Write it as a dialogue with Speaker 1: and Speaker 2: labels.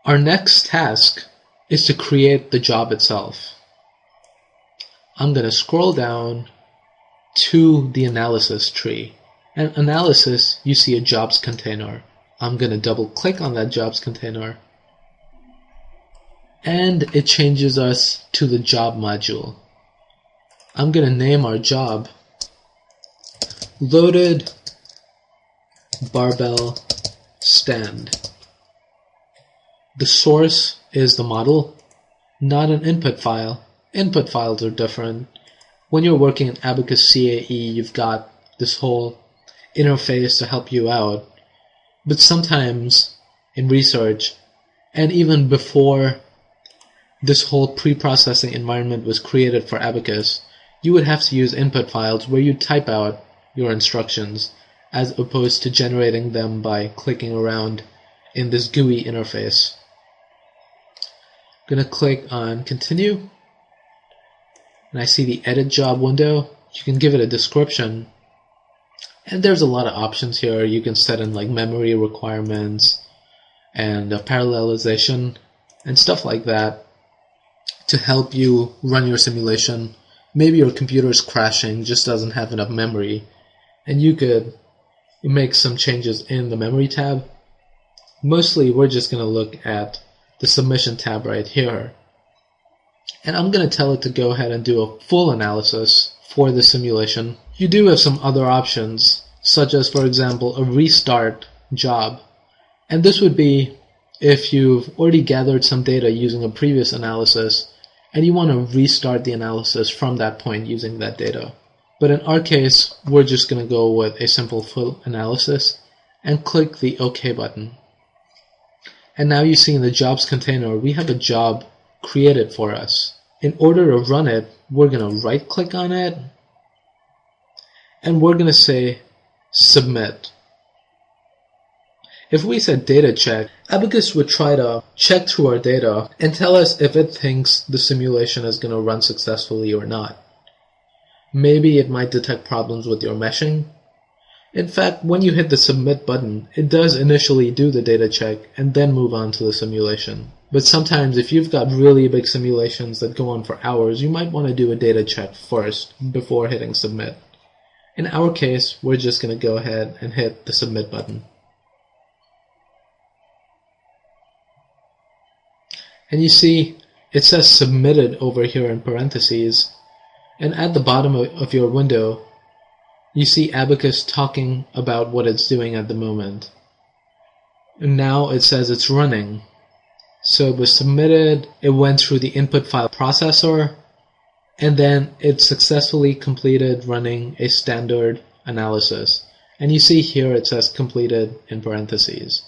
Speaker 1: Our next task is to create the job itself. I'm going to scroll down to the analysis tree. And analysis, you see a jobs container. I'm going to double click on that jobs container. And it changes us to the job module. I'm going to name our job Loaded Barbell Stand. The source is the model, not an input file. Input files are different. When you're working in Abacus CAE, you've got this whole interface to help you out. But sometimes in research, and even before this whole pre-processing environment was created for Abacus, you would have to use input files where you type out your instructions as opposed to generating them by clicking around in this GUI interface. I'm going to click on Continue, and I see the Edit Job window. You can give it a description, and there's a lot of options here. You can set in like memory requirements and parallelization and stuff like that to help you run your simulation. Maybe your computer's crashing, just doesn't have enough memory, and you could make some changes in the memory tab. Mostly we're just going to look at the submission tab right here. And I'm going to tell it to go ahead and do a full analysis for the simulation. You do have some other options, such as, for example, a restart job. And this would be if you've already gathered some data using a previous analysis and you want to restart the analysis from that point using that data. But in our case, we're just going to go with a simple full analysis and click the OK button. And now you see in the jobs container, we have a job created for us. In order to run it, we're going to right click on it and we're going to say submit. If we said data check, Abacus would try to check through our data and tell us if it thinks the simulation is going to run successfully or not. Maybe it might detect problems with your meshing. In fact, when you hit the submit button, it does initially do the data check and then move on to the simulation. But sometimes if you've got really big simulations that go on for hours, you might want to do a data check first before hitting submit. In our case, we're just going to go ahead and hit the submit button. And you see, it says submitted over here in parentheses. And at the bottom of your window, you see Abacus talking about what it's doing at the moment. And now it says it's running. So it was submitted, it went through the input file processor, and then it successfully completed running a standard analysis. And you see here it says completed in parentheses.